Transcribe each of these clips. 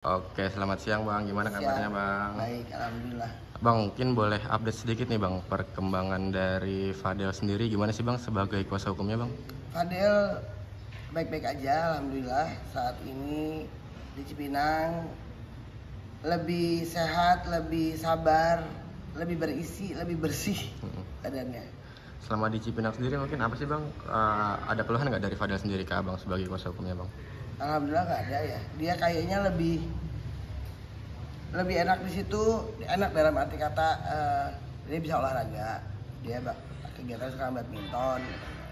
Oke, selamat siang Bang. Gimana kabarnya Siang, Bang? baik, alhamdulillah. Bang, mungkin boleh update sedikit nih Bang, perkembangan dari Fadel sendiri gimana sih Bang sebagai kuasa hukumnya Bang? Fadel baik-baik aja, alhamdulillah. Saat ini di Cipinang lebih sehat, lebih sabar, lebih berisi, lebih bersih badannya. Selama di Cipinang sendiri mungkin apa sih Bang? Ada keluhan nggak dari Fadel sendiri ke Abang sebagai kuasa hukumnya Bang? Alhamdulillah nggak ada ya. Dia kayaknya lebih enak di situ, enak dalam arti kata dia bisa olahraga, dia kegiatan sekarang badminton,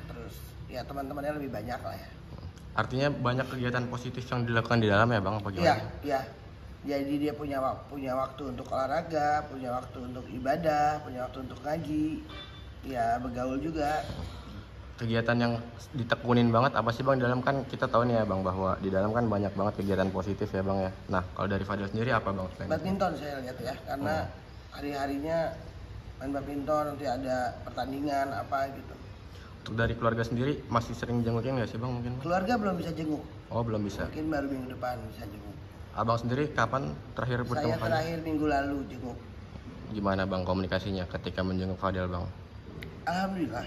terus ya teman-temannya lebih banyak lah ya. Artinya banyak kegiatan positif yang dilakukan di dalam ya Bang, apa Iya, gimana? iya. Jadi dia punya waktu untuk olahraga, punya waktu untuk ibadah, punya waktu untuk ngaji, ya bergaul juga. Kegiatan yang ditekunin banget apa sih Bang di dalam, kan kita tahu nih ya Bang bahwa di dalam kan banyak banget kegiatan positif ya Bang ya. Nah, kalau dari Fadel sendiri apa Bang selain itu? Badminton saya lihat ya, karena hari-harinya main badminton, nanti ada pertandingan apa gitu. Untuk dari keluarga sendiri masih sering jengukin nggak sih Bang mungkin Bang? Keluarga belum bisa jenguk, Oh, belum bisa. mungkin baru minggu depan bisa jenguk. Abang sendiri kapan terakhir bertemu Saya Fadel? terakhir minggu lalu jenguk. Gimana Bang komunikasinya ketika menjenguk Fadel Bang? Alhamdulillah,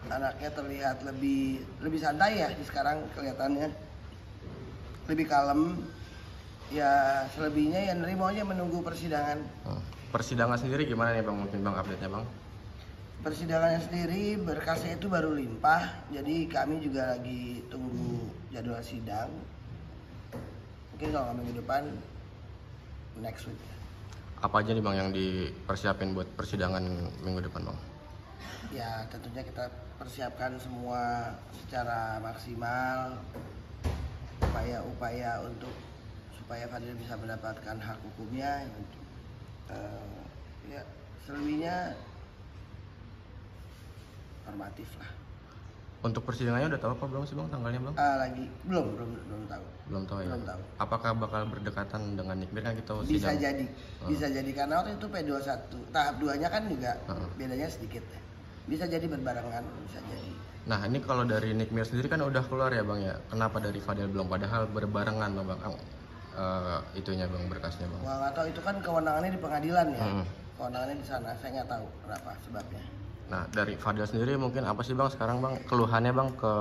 anaknya terlihat lebih santai ya di sekarang kelihatannya, lebih kalem. Ya selebihnya ya nerimo aja menunggu persidangan. Persidangan sendiri gimana nih Bang? Mungkin Bang update-nya Bang? Persidangannya sendiri berkasnya itu baru limpah, jadi kami juga lagi tunggu jadwal sidang. Mungkin kalau nggak minggu depan, next week. Apa aja nih Bang yang dipersiapin buat persidangan minggu depan Bang? Ya tentunya kita persiapkan semua secara maksimal, upaya-upaya supaya Fadil bisa mendapatkan hak hukumnya. Ya selebihnya normatif lah. Untuk persidangannya udah tahu apa belum sih Bang tanggalnya Bang? Lagi belum tahu. Belum tahu ya? Belum tahu. Apakah bakal berdekatan dengan Nikbir, kan kita Bisa sidang? jadi, bisa jadi karena waktu itu P21 tahap 2-nya kan juga bedanya sedikit ya. Bisa jadi berbarengan, bisa jadi. Nah ini kalau dari Nikmir sendiri kan udah keluar ya Bang ya, kenapa dari Fadel belum, padahal berbarengan loh Bang itunya Bang, berkasnya Bang? Wah nggak tahu, itu kan kewenangannya di pengadilan ya. Kewenangannya di sana, saya nggak tahu kenapa sebabnya. Nah dari Fadel sendiri mungkin apa sih Bang sekarang Bang keluhannya Bang ke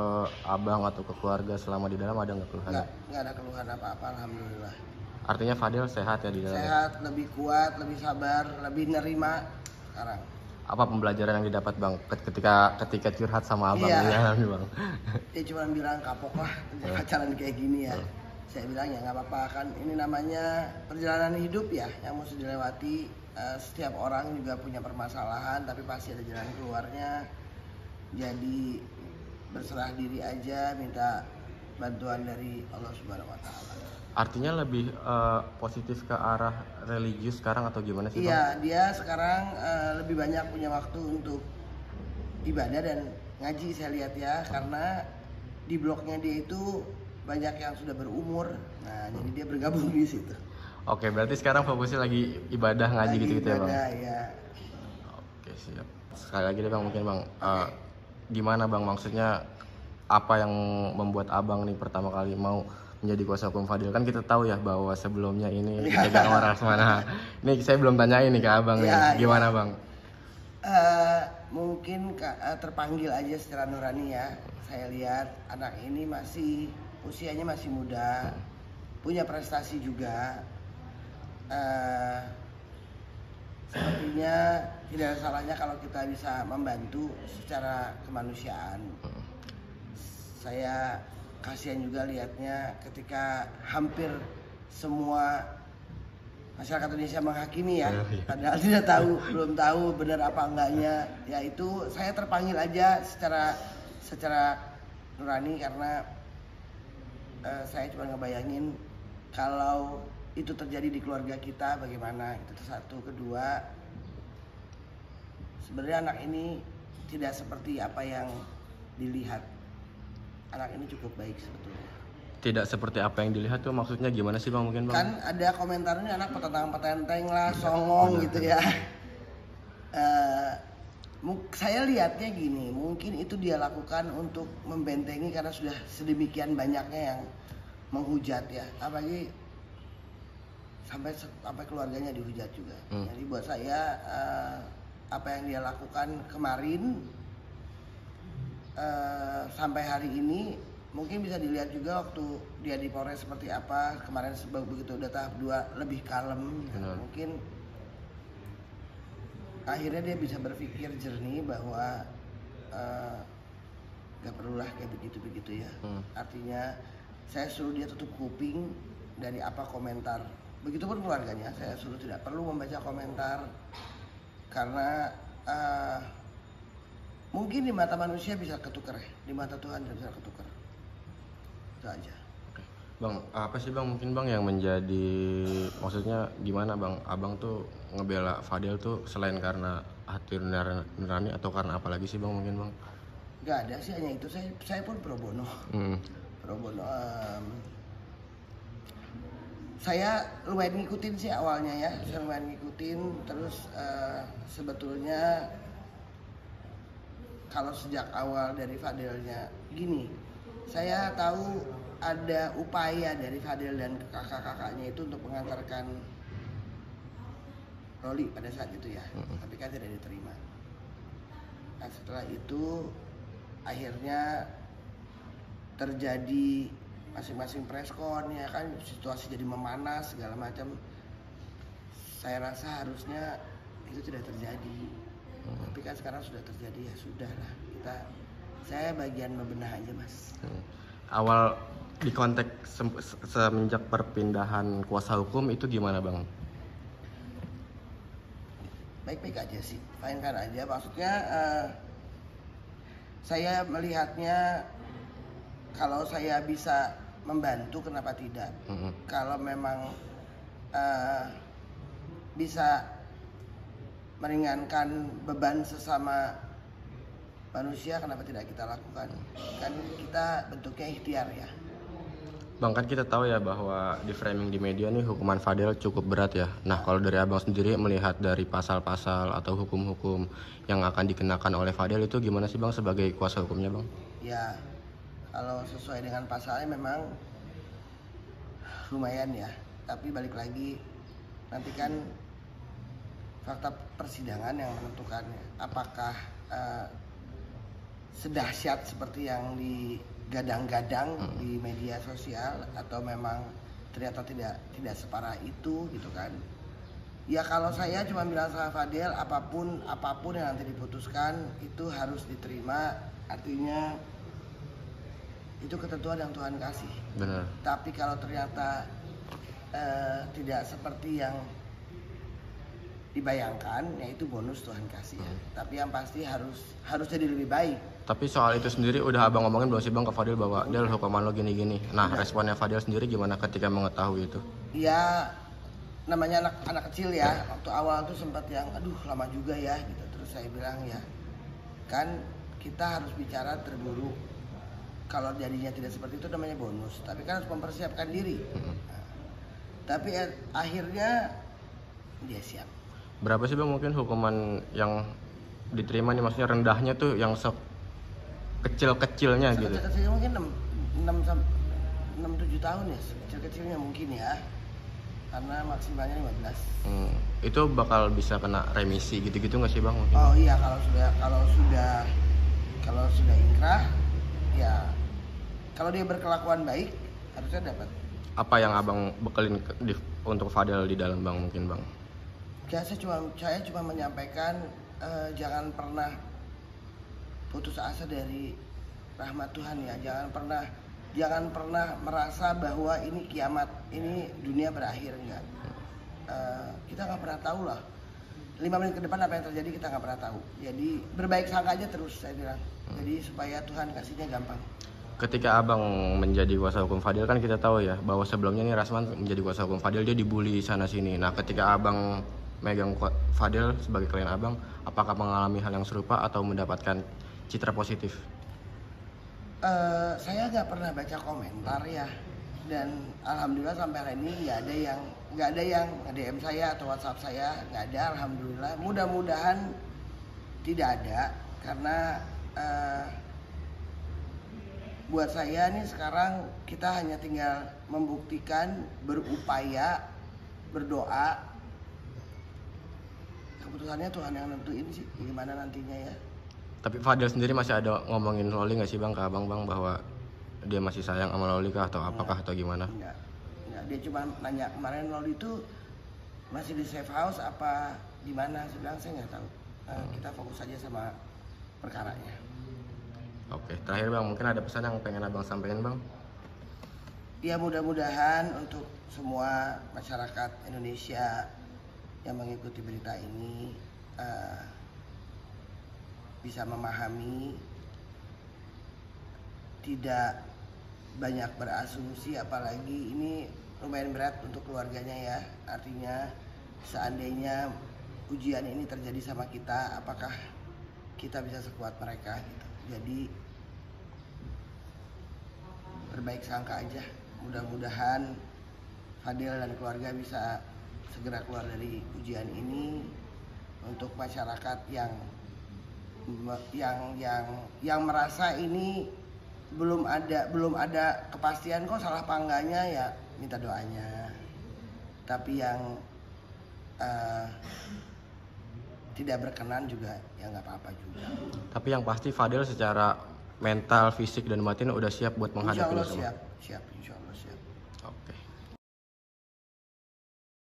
Abang atau ke keluarga selama di dalam, ada nggak keluhannya? Nggak ada keluhan apa-apa, alhamdulillah. Artinya Fadel sehat ya di dalam? Sehat, lebih kuat, lebih sabar, lebih nerima sekarang. Apa pembelajaran yang didapat Bang ketika curhat sama Abang? Iya. Nih Bang. Dia cuma bilang kapok lah pacaran kayak gini ya. Saya bilang ya nggak apa-apa, kan ini namanya perjalanan hidup ya yang mesti dilewati. Setiap orang juga punya permasalahan, tapi pasti ada jalan keluarnya. Jadi berserah diri aja, minta bantuan dari Allah Subhanahu Wa Taala. Artinya lebih positif ke arah religius sekarang atau gimana sih Bang? Iya, dia sekarang lebih banyak punya waktu untuk ibadah dan ngaji, saya lihat ya, karena di blognya dia itu banyak yang sudah berumur. Nah, jadi dia bergabung di situ. Oke, berarti sekarang fokusnya lagi ibadah ngaji gitu-gitu ya Bang? Ya. Oke, siap. Sekali lagi deh Bang, mungkin Bang, gimana Bang, maksudnya apa yang membuat Abang nih pertama kali mau menjadi kuasa hukum Fadil? Kan kita tahu ya bahwa sebelumnya ini dipegang sama Rasmana. Ini saya belum tanyain nih ke Abang nih, gimana Bang? Mungkin terpanggil aja secara nurani ya. Saya lihat anak ini usianya masih muda, punya prestasi juga. Sepertinya tidak ada salahnya kalau kita bisa membantu secara kemanusiaan. Saya kasihan juga lihatnya ketika hampir semua masyarakat Indonesia menghakimi ya, padahal belum tahu benar apa enggaknya. Ya itu saya terpanggil aja secara nurani, karena saya cuma ngebayangin kalau itu terjadi di keluarga kita bagaimana. Itu satu. Kedua, sebenarnya anak ini tidak seperti apa yang dilihat. Anak ini cukup baik sebetulnya. Tidak seperti apa yang dilihat tuh maksudnya gimana sih Bang, mungkin Bang? Kan ada komentarnya anak petentang-petenteng lah, songong gitu ya. Saya lihatnya gini, mungkin itu dia lakukan untuk membentengi karena sudah sedemikian banyaknya yang menghujat ya. Apalagi sampai keluarganya dihujat juga. Jadi buat saya apa yang dia lakukan kemarin sampai hari ini mungkin bisa dilihat juga waktu dia di Polres seperti apa kemarin, begitu udah tahap 2 lebih kalem. Mungkin akhirnya dia bisa berpikir jernih bahwa gak perlulah kayak begitu ya. Artinya saya suruh dia tutup kuping dari apa komentar, begitupun keluarganya saya suruh tidak perlu membaca komentar karena mungkin di mata manusia bisa ketukar ya, di mata Tuhan tidak bisa ketukar. Itu aja. Bang, apa sih bang mungkin bang yang menjadi, maksudnya gimana bang, abang tuh ngebela Fadil tuh selain karena hati nurani atau karena apa lagi sih bang mungkin bang? Gak ada sih, hanya itu. Saya pun pro bono. Pro bono. Saya lumayan ngikutin sih awalnya ya, saya lumayan ngikutin. Terus sebetulnya kalau sejak awal dari Fadilnya gini, saya tahu ada upaya dari Fadil dan kakak-kakaknya itu untuk mengantarkan Roli pada saat itu ya, tapi kan tidak diterima. Nah setelah itu akhirnya terjadi masing-masing preskon ya kan, situasi jadi memanas segala macam. Saya rasa harusnya itu tidak terjadi, tapi kan sekarang sudah terjadi, ya sudah lah, saya bagian bebenah aja mas. Awal di konteks semenjak perpindahan kuasa hukum itu gimana bang? Baik-baik aja sih, fine kan aja. Maksudnya saya melihatnya kalau saya bisa membantu kenapa tidak. Kalau memang bisa meringankan beban sesama manusia, kenapa tidak kita lakukan? Kan kita bentuknya ikhtiar ya. Bang, kan kita tahu ya bahwa di framing di media nih hukuman Fadil cukup berat ya. Nah kalau dari abang sendiri melihat dari pasal-pasal atau hukum-hukum yang akan dikenakan oleh Fadil itu gimana sih bang sebagai kuasa hukumnya bang? Ya kalau sesuai dengan pasalnya memang lumayan ya. Tapi balik lagi nanti kan fakta persidangan yang menentukan apakah sedahsyat seperti yang digadang-gadang di media sosial atau memang ternyata tidak separah itu gitu kan. Ya kalau saya cuma bilang sama Fadil, apapun yang nanti diputuskan itu harus diterima, artinya itu ketentuan yang Tuhan kasih. Benar. Tapi kalau ternyata tidak seperti yang dibayangkan, ya itu bonus Tuhan kasih ya. Tapi yang pasti harus jadi lebih baik. Tapi soal itu sendiri udah abang ngomongin belum sih bang ke Fadil bahwa Del hukuman lo gini-gini. Nah responnya Fadil sendiri gimana ketika mengetahui itu? Ya namanya anak kecil ya, waktu awal tuh sempat yang aduh lama juga ya gitu. Terus saya bilang ya kan kita harus bicara terburu. Kalau jadinya tidak seperti itu namanya bonus. Tapi kan harus mempersiapkan diri. Tapi akhirnya dia siap. Berapa sih bang mungkin hukuman yang diterima nih, maksudnya rendahnya tuh yang kecil-kecilnya gitu? Kecil-kecilnya mungkin 6-7 tahun ya, kecil-kecilnya mungkin ya. Karena maksimalnya 15. Itu bakal bisa kena remisi gitu-gitu nggak sih bang? Mungkin? Oh iya, kalau sudah inkrah ya, kalau dia berkelakuan baik harusnya dapat. Apa yang abang bekelin untuk Fadil di dalam bang mungkin bang? Ya, saya cuma menyampaikan jangan pernah putus asa dari rahmat Tuhan ya. Jangan pernah merasa bahwa ini kiamat, ini dunia berakhir, enggak. Kita nggak pernah tahu lah. 5 menit ke depan apa yang terjadi kita nggak pernah tahu. Jadi berbaik sangka aja terus saya bilang. Jadi supaya Tuhan kasihnya gampang. Ketika abang menjadi kuasa hukum Fadil kan kita tahu ya bahwa sebelumnya nih Rasman menjadi kuasa hukum Fadil dia dibully sana sini. Nah ketika abang megang Fadil sebagai klien abang, apakah mengalami hal yang serupa atau mendapatkan citra positif? Saya nggak pernah baca komentar ya, dan alhamdulillah sampai hari ini nggak ada yang DM saya atau WhatsApp saya, nggak ada, alhamdulillah. Mudah-mudahan tidak ada, karena buat saya nih sekarang kita hanya tinggal membuktikan, berupaya berdoa. Keputusannya Tuhan yang nentuin sih gimana nantinya ya. Tapi Fadil sendiri masih ada ngomongin Loli nggak sih bang ke abang bang bahwa dia masih sayang sama Loli kah atau apakah atau gimana? Enggak, dia cuma nanya kemarin Loli itu masih di safe house apa di mana. Saya bilang saya nggak tahu. Kita fokus aja sama perkaranya. Oke, terakhir bang, mungkin ada pesan yang pengen abang sampaikan bang? Ya mudah-mudahan untuk semua masyarakat Indonesia yang mengikuti berita ini bisa memahami, tidak banyak berasumsi, apalagi ini lumayan berat untuk keluarganya ya. Artinya seandainya ujian ini terjadi sama kita, apakah kita bisa sekuat mereka gitu. Jadi berbaik sangka aja. Mudah-mudahan Fadil dan keluarga bisa segera keluar dari ujian ini. Untuk masyarakat yang merasa ini belum ada kepastian kok salah apa enggaknya, ya minta doanya. Tapi yang tidak berkenan juga ya nggak apa-apa juga. Tapi yang pasti Fadil secara mental, fisik dan batin udah siap buat menghadapi Insya Allah semua. siap insya Allah.